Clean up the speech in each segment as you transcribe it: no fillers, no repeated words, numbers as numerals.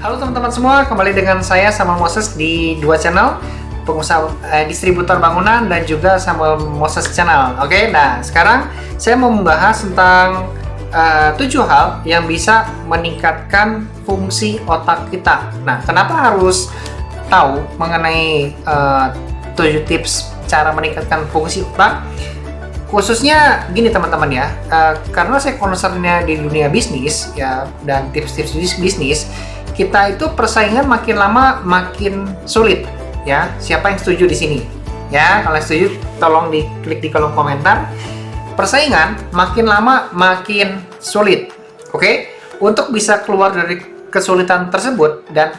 Halo teman-teman semua, kembali dengan saya Samuel Moses di dua channel, pengusaha distributor bangunan dan juga Samuel Moses channel. Oke, nah sekarang saya mau membahas tentang 7 hal yang bisa meningkatkan fungsi otak kita. Nah, kenapa harus tahu mengenai 7 tips cara meningkatkan fungsi otak? Khususnya gini teman-teman ya, karena saya concernnya di dunia bisnis ya, dan tips-tips bisnis, kita itu persaingan makin lama makin sulit ya. Siapa yang setuju di sini? Ya, kalau yang setuju tolong diklik di kolom komentar. Persaingan makin lama makin sulit. Oke? Untuk bisa keluar dari kesulitan tersebut dan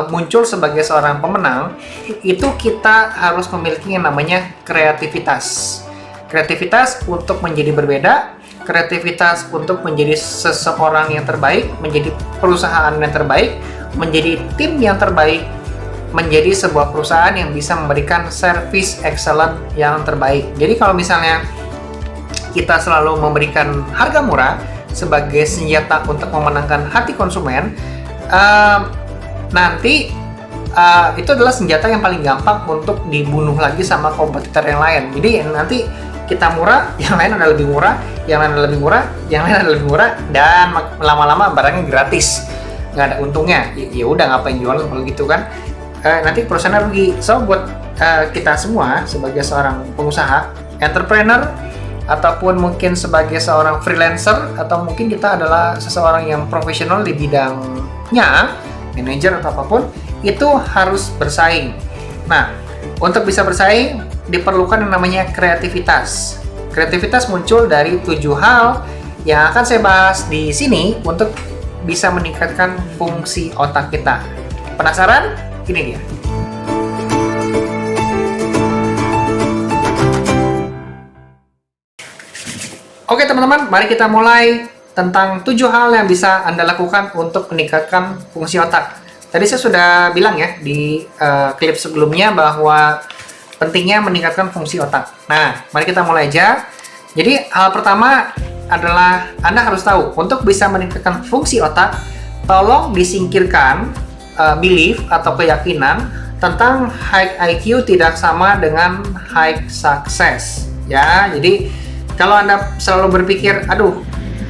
muncul sebagai seorang pemenang, itu kita harus memiliki yang namanya kreativitas. Kreativitas untuk menjadi berbeda, kreativitas untuk menjadi seseorang yang terbaik, menjadi perusahaan yang terbaik, menjadi tim yang terbaik, menjadi sebuah perusahaan yang bisa memberikan service excellent yang terbaik. Jadi kalau misalnya kita selalu memberikan harga murah sebagai senjata untuk memenangkan hati konsumen, nanti itu adalah senjata yang paling gampang untuk dibunuh lagi sama kompetitor yang lain. Jadi nanti kita murah, yang lain ada lebih murah, yang lain ada lebih murah, yang lain ada lebih murah, dan lama-lama barangnya gratis, nggak ada untungnya. Ya udah, ngapain jualan kalau gitu kan? Nanti perusahaan rugi. So buat kita semua sebagai seorang pengusaha, entrepreneur, ataupun mungkin sebagai seorang freelancer, atau mungkin kita adalah seseorang yang profesional di bidangnya, manajer atau apapun, itu harus bersaing. Nah, untuk bisa bersaing diperlukan yang namanya kreativitas. Kreativitas muncul dari 7 hal yang akan saya bahas di sini untuk bisa meningkatkan fungsi otak kita. Penasaran? Ini dia. Oke teman-teman, mari kita mulai tentang 7 hal yang bisa Anda lakukan untuk meningkatkan fungsi otak. Tadi saya sudah bilang ya di klip sebelumnya bahwa pentingnya meningkatkan fungsi otak. Nah, mari kita mulai aja. Jadi, hal pertama adalah Anda harus tahu, untuk bisa meningkatkan fungsi otak, tolong disingkirkan belief atau keyakinan tentang high IQ tidak sama dengan high success. Ya, jadi kalau Anda selalu berpikir, aduh,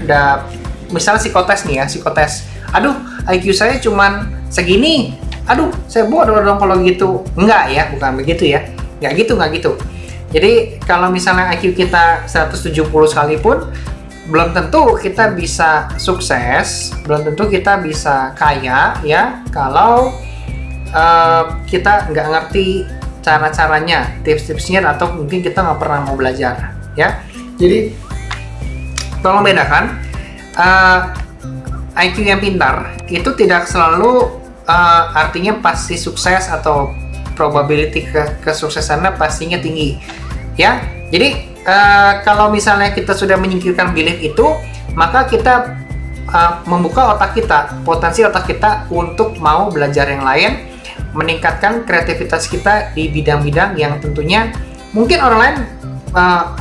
ada misalnya psikotes nih ya, psikotes. Aduh, IQ saya cuman segini. Aduh, saya bodoh dong kalau gitu. Enggak ya, bukan begitu ya. Nggak gitu. Jadi kalau misalnya IQ kita 170 sekalipun, belum tentu kita bisa sukses, belum tentu kita bisa kaya ya, kalau kita nggak ngerti cara-caranya, tips-tipsnya, atau mungkin kita nggak pernah mau belajar ya. Jadi tolong bedakan, IQ yang pintar itu tidak selalu artinya pasti sukses atau probability kesuksesannya pastinya tinggi ya. Jadi kalau misalnya kita sudah menyingkirkan belief itu, maka kita membuka otak kita, potensi otak kita untuk mau belajar yang lain, meningkatkan kreativitas kita di bidang-bidang yang tentunya mungkin orang lain,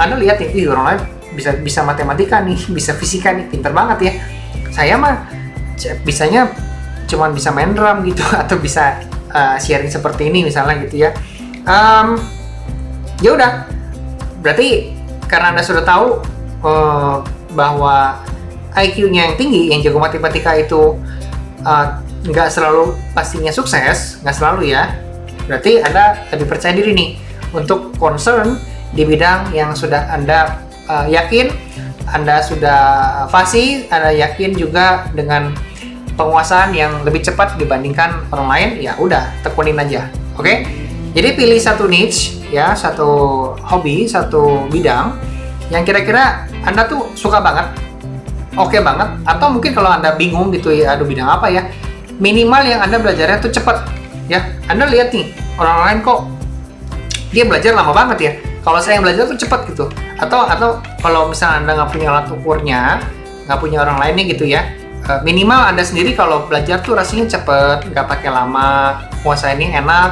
Anda lihat nih, orang lain bisa matematika nih, bisa fisika nih, pintar banget ya. Saya mah bisanya cuman bisa main drum gitu, atau bisa sharing seperti ini misalnya gitu ya. Ya udah, berarti karena Anda sudah tahu bahwa IQ-nya yang tinggi, yang jago matematika itu nggak selalu pastinya sukses, nggak selalu ya. Berarti Anda lebih percaya diri nih untuk concern di bidang yang sudah Anda yakin, Anda sudah fasih, Anda yakin juga dengan penguasaan yang lebih cepat dibandingkan orang lain. Ya udah, tekunin aja. Oke? Jadi pilih satu niche ya, satu hobi, satu bidang yang kira-kira Anda tuh suka banget, oke banget, atau mungkin kalau Anda bingung gitu ya, aduh bidang apa ya, minimal yang Anda belajarnya tuh cepat ya. Anda lihat nih, orang lain kok dia belajar lama banget ya, kalau saya yang belajar tuh cepat gitu. Atau kalau misalnya Anda nggak punya alat ukurnya, nggak punya orang lainnya gitu ya, minimal Anda sendiri kalau belajar tuh rasanya cepet, nggak pakai lama, nguasainnya enak,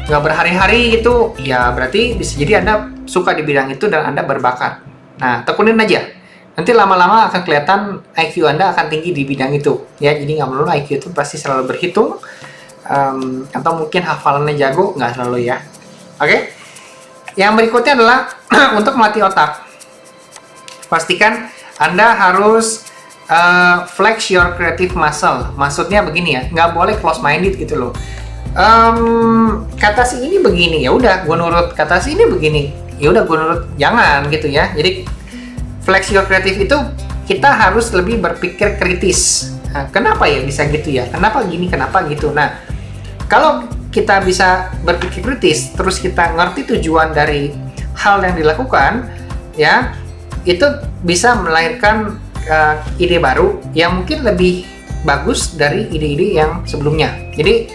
nggak berhari-hari gitu, ya berarti bisa jadi Anda suka di bidang itu dan Anda berbakat. Nah, tekunin aja. nanti lama-lama akan kelihatan IQ Anda akan tinggi di bidang itu ya. Jadi nggak melulu IQ itu pasti selalu berhitung, atau mungkin hafalannya jago, nggak selalu ya. Oke. Yang berikutnya adalah untuk melatih otak. Pastikan Anda harus flex your creative muscle. Maksudnya begini ya, nggak boleh close minded gitu loh. Kata si ini begini, ya udah gue nurut. Kata si ini begini, ya udah gue nurut. Jangan gitu ya. Jadi flex your creative itu kita harus lebih berpikir kritis. Nah, kenapa ya bisa gitu ya? Kenapa gini? Kenapa gitu? Nah, kalau kita bisa berpikir kritis, terus kita ngerti tujuan dari hal yang dilakukan, ya itu bisa melahirkan ide baru yang mungkin lebih bagus dari ide-ide yang sebelumnya. Jadi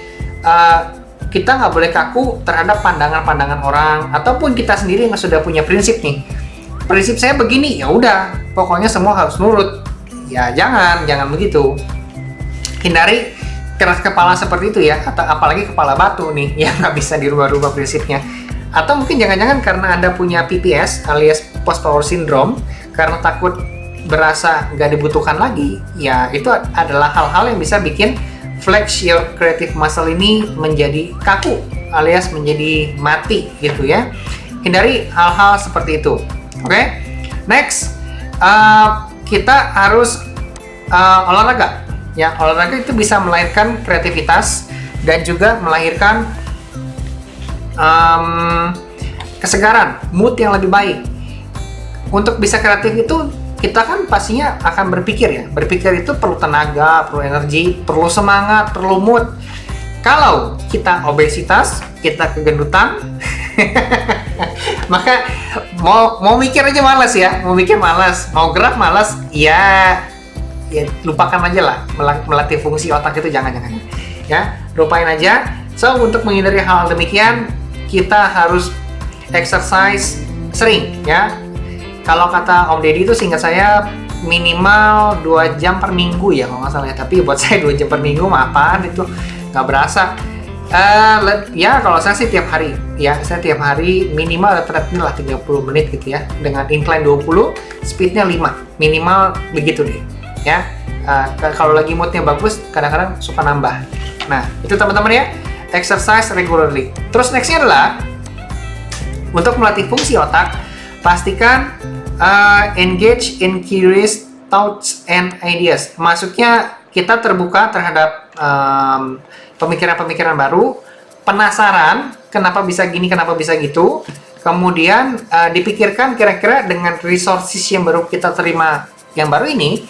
kita nggak boleh kaku terhadap pandangan-pandangan orang, ataupun kita sendiri yang sudah punya prinsip nih. Prinsip saya begini, ya udah, pokoknya semua harus nurut. Ya jangan begitu. Hindari keras kepala seperti itu ya, atau apalagi kepala batu nih yang nggak bisa dirubah-rubah prinsipnya. Atau mungkin jangan-jangan karena Anda punya PPS alias post power syndrome, karena takut berasa nggak dibutuhkan lagi, ya itu adalah hal-hal yang bisa bikin flex your creative muscle ini menjadi kaku alias menjadi mati gitu ya. Hindari hal-hal seperti itu. Oke? Next, kita harus olahraga. Ya, olahraga itu bisa melahirkan kreativitas dan juga melahirkan kesegaran, mood yang lebih baik. Untuk bisa kreatif itu kita kan pastinya akan berpikir ya. Berpikir itu perlu tenaga, perlu energi, perlu semangat, perlu mood. Kalau kita obesitas, kita kegendutan, maka mau mikir aja malas ya. Mau mikir malas, mau gerak malas, ya lupakan aja lah. Melatih fungsi otak itu jangan ya, lupain aja. So untuk menghindari hal demikian, kita harus exercise sering ya. Kalau kata Om Deddy itu seingat saya minimal 2 jam per minggu ya kalau nggak salah ya. Tapi buat saya 2 jam per minggu apaan itu, nggak berasa. Ya kalau saya sih tiap hari ya, saya tiap hari minimal ada treadmill lah 30 menit gitu ya, dengan incline 20, speednya 5 minimal begitu deh ya. Kalau lagi moodnya bagus kadang-kadang suka nambah. Nah itu teman-teman ya, exercise regularly. Terus nextnya adalah untuk melatih fungsi otak, pastikan engage in curious thoughts and ideas. Maksudnya kita terbuka terhadap pemikiran-pemikiran baru, penasaran kenapa bisa gini, kenapa bisa gitu. Kemudian dipikirkan kira-kira dengan resources yang baru kita terima yang baru ini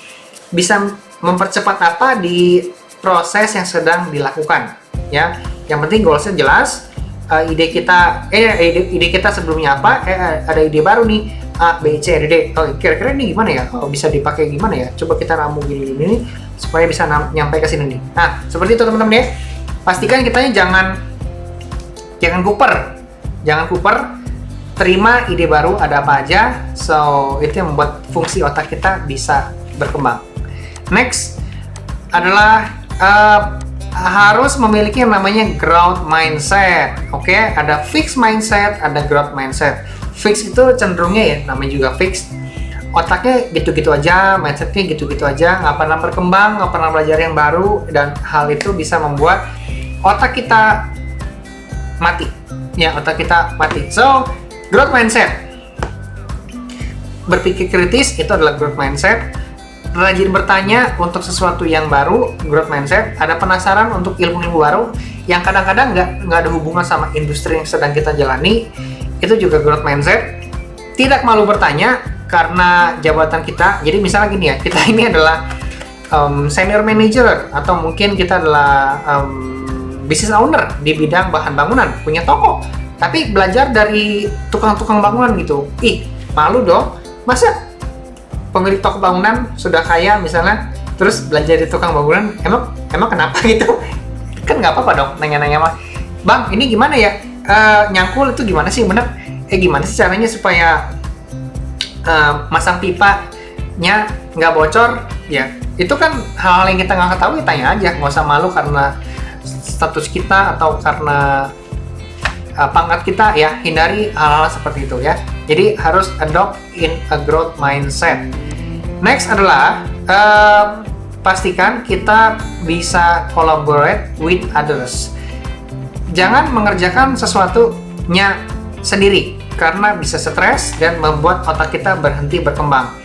bisa mempercepat apa di proses yang sedang dilakukan ya. Yang penting goalsnya jelas. Ide kita sebelumnya apa, ada ide baru nih A, B, C, D, D. Oh, kira-kira ini gimana ya? Oh, bisa dipakai gimana ya? Coba kita ramu gini supaya bisa nyampe ke sini nih. Nah, seperti itu teman-teman ya. Pastikan kitanya jangan kuper. Jangan kuper. Terima ide baru ada apa aja. So, itu yang membuat fungsi otak kita bisa berkembang. Next adalah harus memiliki yang namanya growth mindset. Oke, ada fixed mindset, ada growth mindset. Fix itu cenderungnya ya, namanya juga fix. Otaknya gitu-gitu aja, mindsetnya gitu-gitu aja, nggak pernah berkembang, nggak pernah belajar yang baru, dan hal itu bisa membuat otak kita mati. Ya, otak kita mati. So, growth mindset. Berpikir kritis itu adalah growth mindset. Rajin bertanya untuk sesuatu yang baru, growth mindset. Ada penasaran untuk ilmu-ilmu baru yang kadang-kadang nggak ada hubungan sama industri yang sedang kita jalani, itu juga growth mindset. Tidak malu bertanya karena jabatan kita. Jadi misalnya gini ya, kita ini adalah senior manager, atau mungkin kita adalah business owner di bidang bahan bangunan, punya toko, tapi belajar dari tukang-tukang bangunan gitu. Malu dong. Masa pemilik toko bangunan sudah kaya misalnya, terus belajar di tukang bangunan, emang kenapa gitu? Kan nggak apa-apa dong nanya-nanya mah, Bang ini gimana ya, nyangkul itu gimana sih bener? Gimana sih caranya supaya masang pipanya nggak bocor? Ya itu kan hal-hal yang kita nggak ketahui, tanya aja, nggak usah malu karena status kita atau karena pangkat kita ya. Hindari hal-hal seperti itu ya. Jadi harus adopt in a growth mindset. Next adalah pastikan kita bisa collaborate with others. Jangan mengerjakan sesuatunya sendiri karena bisa stres dan membuat otak kita berhenti berkembang.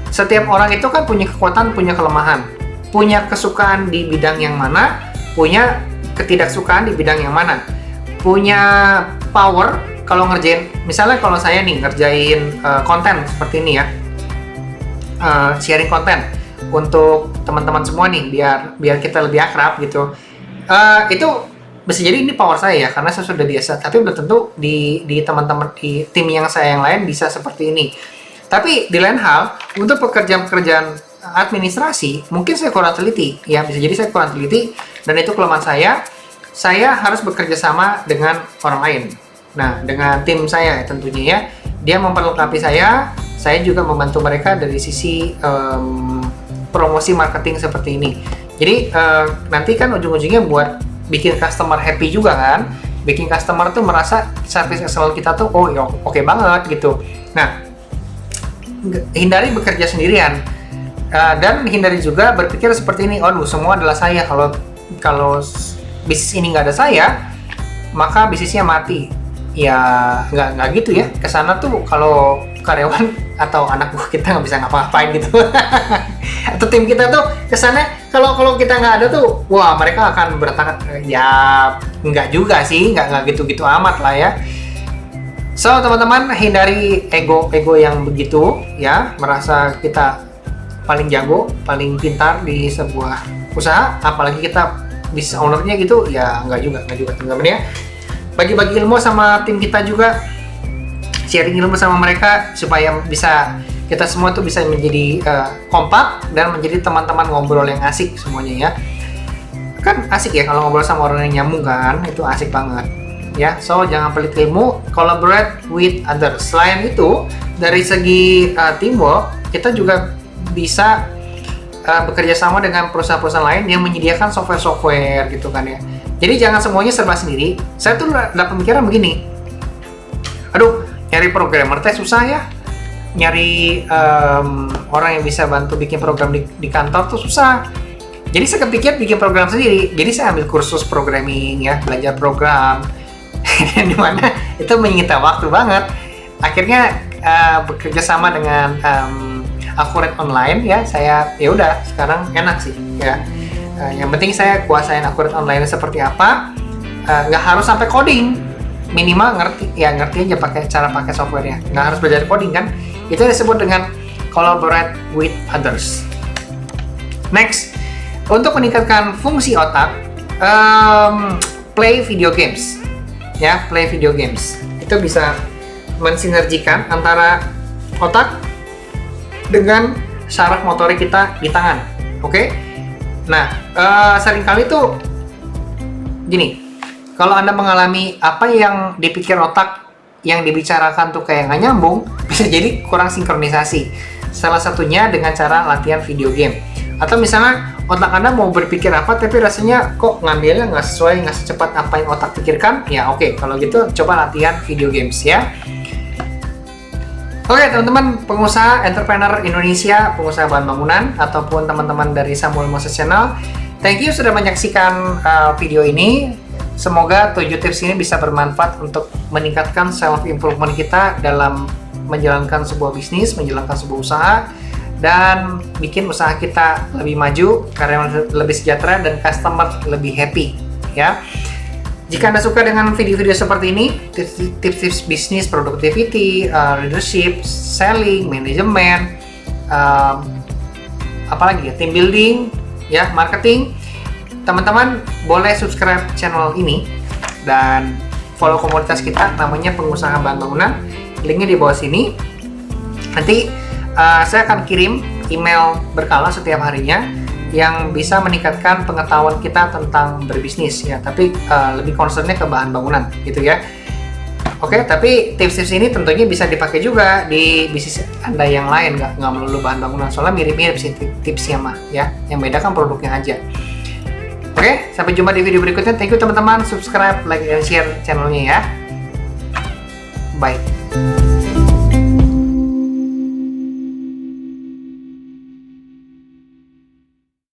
Setiap orang itu kan punya kekuatan, punya kelemahan, punya kesukaan di bidang yang mana, punya ketidaksukaan di bidang yang mana, punya power kalau ngerjain. Misalnya kalau saya nih ngerjain konten seperti ini ya, sharing konten untuk teman-teman semua nih, biar kita lebih akrab gitu. Itu bisa jadi ini power saya ya, karena saya sudah biasa. Tapi belum tentu di teman-teman di tim yang saya yang lain bisa seperti ini. Tapi di lain hal, untuk pekerjaan-pekerjaan administrasi, mungkin saya kurang teliti. Ya, bisa jadi saya kurang teliti, dan itu kelemahan saya. Saya harus bekerja sama dengan orang lain. Nah, dengan tim saya tentunya ya. Dia memperlengkapi saya juga membantu mereka dari sisi promosi marketing seperti ini. Jadi, nanti kan ujung-ujungnya buat bikin customer happy juga kan. Bikin customer tuh merasa service excellence kita tuh, oh ya oke banget gitu. Nah, hindari bekerja sendirian, dan hindari juga berpikir seperti ini, aduh semua adalah saya, kalau bisnis ini nggak ada saya maka bisnisnya mati. Ya nggak gitu ya, kesana tuh kalau karyawan atau anak buah kita nggak bisa ngapa-ngapain gitu. Atau tim kita tuh kesana, kalau kita nggak ada tuh, wah mereka akan berantakan. Ya nggak juga sih, nggak gitu-gitu amat lah ya. So teman-teman, hindari ego yang begitu ya, merasa kita paling jago, paling pintar di sebuah usaha, apalagi kita bisnis ownernya gitu, ya nggak juga teman-teman ya. Bagi-bagi ilmu sama tim kita juga, sharing ilmu sama mereka supaya kita semua tuh bisa menjadi kompak dan menjadi teman-teman ngobrol yang asik semuanya ya. Kan asik ya kalau ngobrol sama orang yang nyambung kan, itu asik banget. Ya, so jangan pelit ilmu, collaborate with others. Selain itu, dari segi teamwork, kita juga bisa bekerja sama dengan perusahaan-perusahaan lain yang menyediakan software-software gitu kan ya. Jadi jangan semuanya serba sendiri. Saya tuh ada pemikiran begini, aduh nyari programmer teh susah ya, nyari orang yang bisa bantu bikin program di kantor tuh susah. Jadi saya kepikir bikin program sendiri. Jadi saya ambil kursus programming ya, belajar program. Di mana itu menyita waktu banget. Akhirnya bekerja sama dengan Accurate Online ya, saya ya udah sekarang enak sih ya. Yang penting saya kuasain Accurate Online seperti apa, nggak harus sampai coding, minimal ngerti aja cara pakai softwarenya, nggak harus belajar coding kan. Itu disebut dengan collaborate with others. Next, untuk meningkatkan fungsi otak, play video games. Ya, play video games itu bisa mensinergikan antara otak dengan saraf motorik kita di tangan. Oke? Nah, seringkali tuh gini, kalau Anda mengalami apa yang dipikir otak yang dibicarakan tuh kayak nggak nyambung, bisa jadi kurang sinkronisasi. Salah satunya dengan cara latihan video game. Atau misalnya otak Anda mau berpikir apa tapi rasanya kok ngambilnya nggak sesuai, nggak secepat apa yang otak pikirkan, ya oke, kalau gitu coba latihan video games ya. Oke teman-teman pengusaha entrepreneur Indonesia, pengusaha bahan bangunan, ataupun teman-teman dari Samuel Moses Channel, thank you sudah menyaksikan video ini. Semoga 7 tips ini bisa bermanfaat untuk meningkatkan self improvement kita dalam menjalankan sebuah bisnis, menjalankan sebuah usaha, dan bikin usaha kita lebih maju, karyawan lebih sejahtera, dan customer lebih happy ya. Jika Anda suka dengan video-video seperti ini, tips-tips bisnis, productivity, leadership, selling, manajemen, apalagi ya, team building, ya, marketing, teman-teman boleh subscribe channel ini dan follow komunitas kita, namanya Pengusaha Bahan Bangunan. Linknya di bawah sini. Nanti saya akan kirim email berkala setiap harinya yang bisa meningkatkan pengetahuan kita tentang berbisnis ya, tapi lebih concernnya ke bahan bangunan gitu ya. Oke, tapi tips-tips ini tentunya bisa dipakai juga di bisnis Anda yang lain, nggak melulu bahan bangunan, soalnya mirip-mirip sih tipsnya mah ya, yang beda kan produknya aja. Oke, sampai jumpa di video berikutnya. Thank you teman-teman, subscribe, like, dan share channelnya ya. Bye.